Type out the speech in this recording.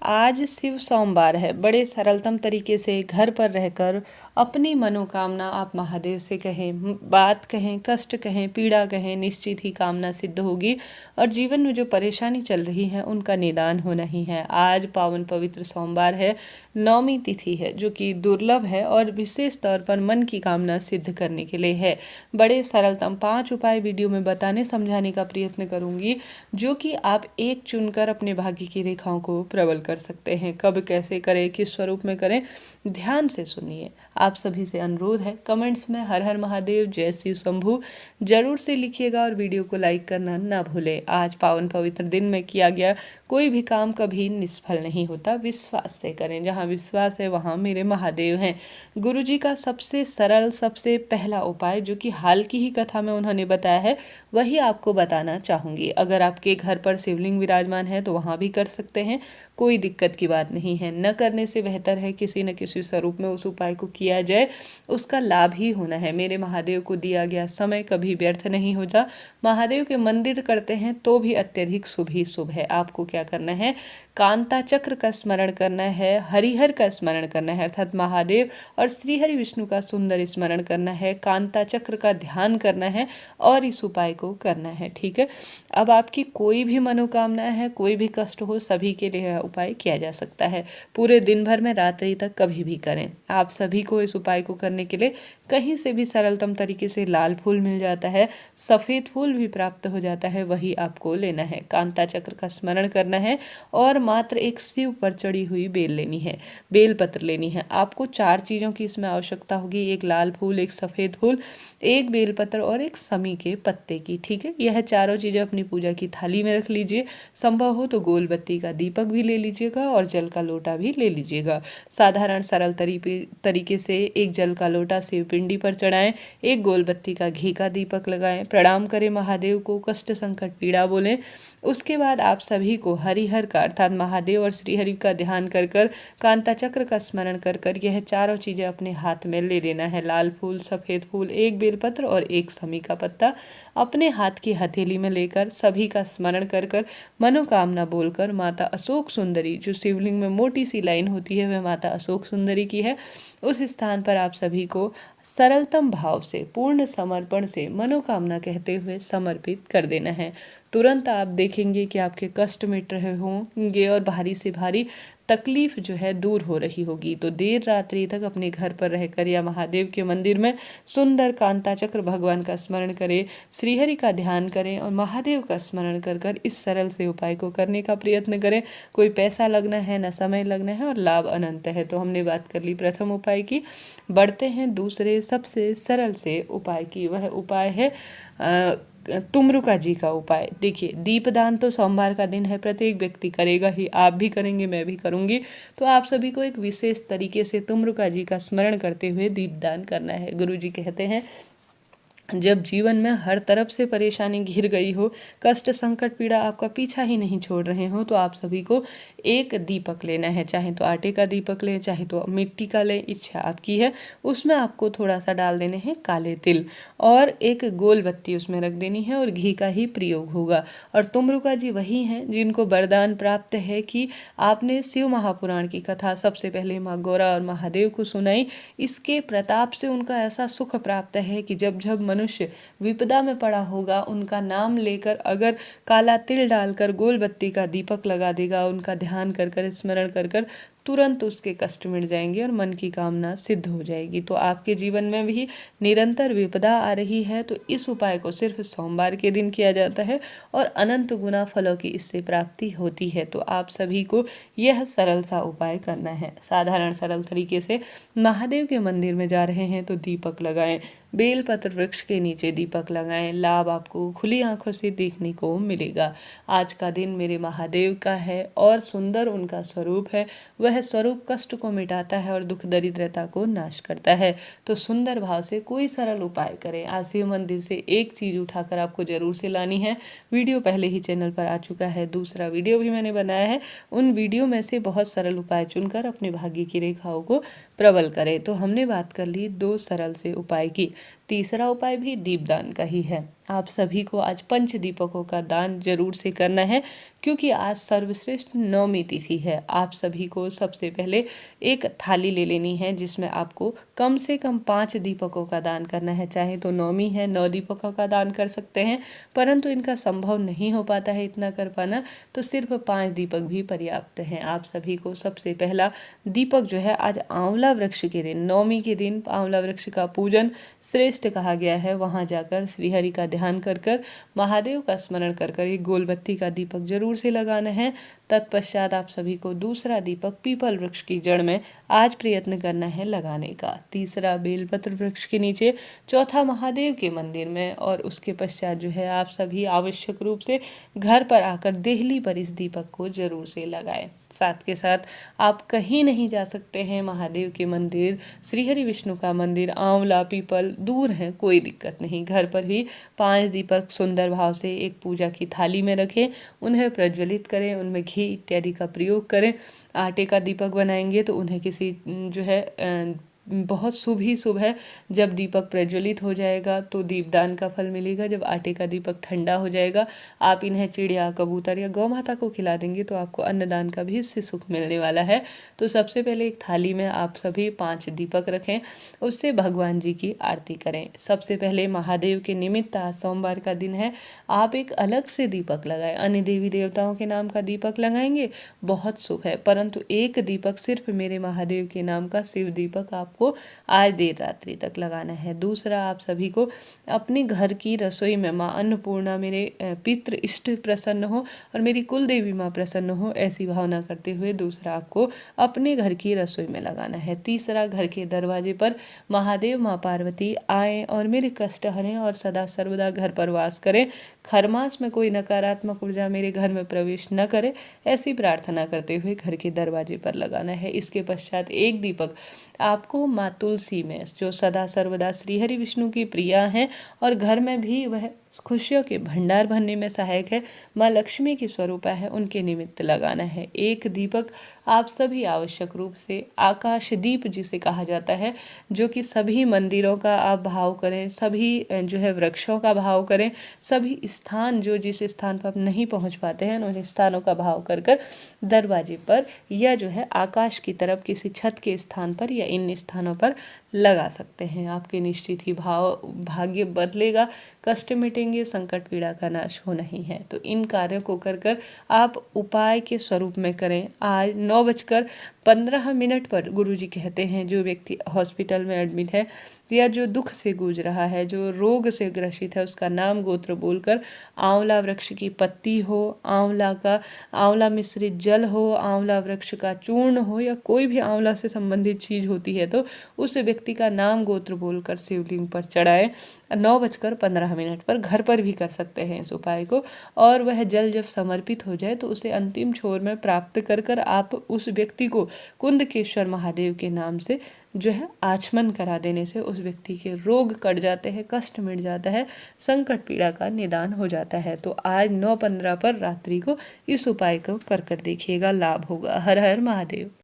आज शिव सोमवार है। बड़े सरलतम तरीके से घर पर रहकर अपनी मनोकामना आप महादेव से कहें, बात कहें, कष्ट कहें, पीड़ा कहें, निश्चित ही कामना सिद्ध होगी और जीवन में जो परेशानी चल रही है उनका निदान होना ही है। आज पावन पवित्र सोमवार है, नौमी तिथि है, जो कि दुर्लभ है और विशेष तौर पर मन की कामना सिद्ध करने के लिए है। बड़े सरलतम 5 उपाय वीडियो में बताने समझाने का प्रयत्न करूंगी, जो कि आप एक चुनकर अपने भाग्य की रेखाओं को प्रबल कर सकते हैं। कब कैसे करें, किस स्वरूप में करें, ध्यान से सुनिए। आप सभी से अनुरोध है, कमेंट्स में हर हर महादेव, जय शिव शंभू जरूर से लिखिएगा और वीडियो को लाइक करना ना भूलें। आज पावन पवित्र दिन में किया गया कोई भी काम कभी निष्फल नहीं होता। विश्वास से करें, जहाँ विश्वास है वहाँ मेरे महादेव हैं। गुरु जी का सबसे सरल, सबसे पहला उपाय, जो कि हाल की ही कथा में उन्होंने बताया है, वही आपको बताना चाहूँगी। अगर आपके घर पर शिवलिंग विराजमान है तो वहाँ भी कर सकते हैं, कोई दिक्कत की बात नहीं है। न करने से बेहतर है किसी न किसी स्वरूप में उस उपाय को किया जाए, उसका लाभ ही होना है। मेरे महादेव को दिया गया समय कभी व्यर्थ नहीं होता। महादेव के मंदिर करते हैं तो भी अत्यधिक शुभ ही शुभ है। आपको क्या करना है, कांता चक्र का स्मरण करना है, हरिहर का स्मरण करना है, अर्थात महादेव और श्री हरि विष्णु का सुंदर स्मरण करना है, कांता चक्र का ध्यान करना है और इस उपाय को करना है। ठीक है, अब आपकी कोई भी मनोकामना है, कोई भी कष्ट हो, सभी के लिए उपाय किया जा सकता है। पूरे दिन भर में रात्रि तक कभी भी करें। आप सभी को इस उपाय को करने के लिए कहीं से भी सरलतम तरीके से लाल फूल मिल जाता है, सफ़ेद फूल भी प्राप्त हो जाता है, वही आपको लेना है। कांता चक्र का स्मरण करना है और मात्र एक शिव पर चढ़ी हुई बेल लेनी है, बेल पत्र लेनी है। आपको 4 चीज़ों की इसमें आवश्यकता होगी, एक लाल फूल, एक सफ़ेद फूल, एक बेल पत्र और एक समी के पत्ते की। ठीक है, यह चारों चीज़ें अपनी पूजा की थाली में रख लीजिए। संभव हो तो गोल बत्ती का दीपक भी ले लीजिएगा और जल का लोटा भी ले लीजिएगा। साधारण सरल तरीके से एक जल का लोटा शिव पिंडी पर चढ़ाएं, एक गोल बत्ती का घी का दीपक लगाएं, प्रणाम करें महादेव को, कष्ट संकट पीड़ा बोलें। उसके बाद आप सभी को हरिहर का, अर्थात महादेव और श्रीहरि का ध्यान कर कर, कांता चक्र का स्मरण कर कर यह चारों चीज़ें अपने हाथ में ले लेना है। लाल फूल, सफ़ेद फूल, एक बेलपत्र और एक समी का पत्ता अपने हाथ की हथेली में लेकर सभी का स्मरण कर कर, मनोकामना बोलकर, माता अशोक सुंदरी, जो शिवलिंग में मोटी सी लाइन होती है वह माता अशोक सुंदरी की है, उस स्थान पर आप सभी को सरलतम भाव से, पूर्ण समर्पण से मनोकामना कहते हुए समर्पित कर देना है। तुरंत आप देखेंगे कि आपके कष्ट मिट रहे होंगे और भारी से भारी तकलीफ जो है दूर हो रही होगी। तो देर रात्रि तक अपने घर पर रहकर या महादेव के मंदिर में सुंदर कांता चक्र भगवान का स्मरण करें, श्रीहरि का ध्यान करें और महादेव का स्मरण कर कर इस सरल से उपाय को करने का प्रयत्न करें। कोई पैसा लगना है, ना समय लगना है और लाभ अनंत है। तो हमने बात कर ली प्रथम उपाय की, बढ़ते हैं दूसरे सबसे सरल से उपाय की। वह उपाय है तुमरुका जी का उपाय। देखिए, दीपदान तो सोमवार का दिन है, प्रत्येक व्यक्ति करेगा ही, आप भी करेंगे, मैं भी करूंगी। तो आप सभी को एक विशेष तरीके से तुमरुका जी का स्मरण करते हुए दीपदान करना है। गुरु जी कहते हैं, जब जीवन में हर तरफ से परेशानी घिर गई हो, कष्ट संकट पीड़ा आपका पीछा ही नहीं छोड़ रहे हो, तो आप सभी को एक दीपक लेना है। चाहे तो आटे का दीपक लें, चाहे तो मिट्टी का लें, इच्छा आपकी है। उसमें आपको थोड़ा सा डाल देने हैं काले तिल और एक गोल बत्ती उसमें रख देनी है और घी का ही प्रयोग होगा। और तुमरुका जी वही हैं जिनको वरदान प्राप्त है कि आपने शिव महापुराण की कथा सबसे पहले माँ गौरा और महादेव को सुनाई। इसके प्रताप से उनका ऐसा सुख प्राप्त है कि जब जब मनुष्य विपदा में पड़ा होगा, उनका नाम लेकर अगर काला तिल डालकर गोल बत्ती का दीपक लगा देगा, उनका ध्यान कर कर, स्मरण कर कर, तुरंत उसके कष्ट मिट जाएंगे और मन की कामना सिद्ध हो जाएगी। तो आपके जीवन में भी निरंतर विपदा आ रही है तो इस उपाय को सिर्फ सोमवार के दिन किया जाता है और अनंत गुना फलों की इससे प्राप्ति होती है। तो आप सभी को यह सरल सा उपाय करना है। साधारण सरल तरीके से महादेव के मंदिर में जा रहे हैं तो दीपक लगाएं, बेलपत्र वृक्ष के नीचे दीपक लगाएं, लाभ आपको खुली आंखों से देखने को मिलेगा। आज का दिन मेरे महादेव का है और सुंदर उनका स्वरूप है। वह स्वरूप कष्ट को मिटाता है और दुख दरिद्रता को नाश करता है। तो सुंदर भाव से कोई सरल उपाय करें। आज शिव मंदिर से एक चीज उठाकर आपको जरूर से लानी है। वीडियो पहले ही चैनल पर आ चुका है, दूसरा वीडियो भी मैंने बनाया है। उन वीडियो में से बहुत सरल उपाय चुनकर अपने भाग्य की रेखाओं को प्रबल करें। तो हमने बात कर ली 2 सरल से उपाय की। तीसरा उपाय भी दीपदान का ही है। आप सभी को आज पंच दीपकों का दान जरूर से करना है, क्योंकि आज सर्वश्रेष्ठ नवमी तिथि है। आप सभी को सबसे पहले एक थाली ले लेनी है जिसमें आपको कम से कम 5 दीपकों का दान करना है। चाहे तो नवमी है 9 दीपकों का दान कर सकते हैं, परंतु इनका संभव नहीं हो पाता है इतना कर पाना, तो सिर्फ 5 दीपक भी पर्याप्त हैं। आप सभी को सबसे पहला दीपक जो है आज आंवला वृक्ष के दिन, नवमी के दिन आंवला वृक्ष का पूजन श्रेष्ठ कहा गया है। वहाँ जाकर श्रीहरि का ध्यान कर कर महादेव का स्मरण कर कर एक गोलबत्ती का दीपक जरूर से लगाना है। तत्पश्चात आप सभी को दूसरा दीपक पीपल वृक्ष की जड़ में आज प्रयत्न करना है लगाने का, तीसरा बेलपत्र वृक्ष के नीचे, चौथा महादेव के मंदिर में, और उसके पश्चात जो है आप सभी आवश्यक रूप से घर पर आकर देहली पर इस दीपक को जरूर से लगाएं। साथ के साथ आप कहीं नहीं जा सकते हैं, महादेव के मंदिर, श्रीहरि विष्णु का मंदिर, आंवला पीपल दूर हैं, कोई दिक्कत नहीं, घर पर ही 5 दीपक सुंदर भाव से एक पूजा की थाली में रखें, उन्हें प्रज्वलित करें, उनमें घी इत्यादि का प्रयोग करें। आटे का दीपक बनाएंगे तो उन्हें किसी जो है बहुत शुभ ही शुभ है। जब दीपक प्रज्वलित हो जाएगा तो दीपदान का फल मिलेगा। जब आटे का दीपक ठंडा हो जाएगा, आप इन्हें चिड़िया, कबूतर या गौ माता को खिला देंगे तो आपको अन्नदान का भी इससे सुख मिलने वाला है। तो सबसे पहले एक थाली में आप सभी 5 दीपक रखें, उससे भगवान जी की आरती करें। सबसे पहले महादेव के निमित्त आज सोमवार का दिन है, आप एक अलग से दीपक लगाएं। अन्य देवी देवताओं के नाम का दीपक लगाएंगे बहुत शुभ है, परंतु एक दीपक सिर्फ मेरे महादेव के नाम का शिव दीपक आपको आज देर रात्रि तक लगाना है। दूसरा, आप सभी को अपने घर की रसोई में माँ अन्नपूर्णा, मेरे पितृ इष्ट प्रसन्न हो और मेरी कुल देवी माँ प्रसन्न हो, ऐसी भावना करते हुए दूसरा आपको अपने घर की रसोई में लगाना है। तीसरा, घर के दरवाजे पर महादेव माँ पार्वती आए और मेरे कष्ट हरें और सदा सर्वदा घर पर वास करें। खरमास में कोई नकारात्मक ऊर्जा मेरे घर में प्रवेश न करे, ऐसी प्रार्थना करते हुए घर के दरवाजे पर लगाना है। इसके पश्चात एक दीपक आपको माँ तुलसी में, जो सदा सर्वदा श्रीहरि विष्णु की प्रिया हैं और घर में भी वह खुशियों के भंडार भरने में सहायक है, माँ लक्ष्मी की स्वरूपा है, उनके निमित्त लगाना है। एक दीपक आप सभी आवश्यक रूप से आकाश दीप जिसे कहा जाता है, जो कि सभी मंदिरों का आप भाव करें, सभी जो है वृक्षों का भाव करें, सभी स्थान जो जिस स्थान पर आप नहीं पहुंच पाते हैं उन स्थानों का भाव कर कर दरवाजे पर या जो है आकाश की तरफ किसी छत के स्थान पर या इन स्थानों पर लगा सकते हैं। आपके निश्चित ही भाग्य बदलेगा, कष्ट मिटेंगे, संकट पीड़ा का नाश होना ही है। तो इन कार्यों को कर कर आप उपाय के स्वरूप में करें। आज 9:15 पर गुरुजी कहते हैं, जो व्यक्ति हॉस्पिटल में एडमिट है या जो दुख से गूंज रहा है, जो रोग से ग्रसित है, उसका नाम गोत्र बोलकर आंवला वृक्ष की पत्ती हो, आंवला मिश्रित जल हो, आंवला वृक्ष का चूर्ण हो या कोई भी आंवला से संबंधित चीज होती है तो उस व्यक्ति का नाम गोत्र बोलकर शिवलिंग पर चढ़ाए। 9:15 पर घर पर भी कर सकते हैं इस उपाय को, और वह जल जब समर्पित हो जाए तो उसे अंतिम छोर में प्राप्त कर कर आप उस व्यक्ति को कुंदकेश्वर महादेव के नाम से जो है आचमन करा देने से उस व्यक्ति के रोग कट जाते हैं, कष्ट मिट जाता है, संकट पीड़ा का निदान हो जाता है। तो आज 9:15 पर रात्रि को इस उपाय को कर कर देखिएगा, लाभ होगा। हर हर महादेव।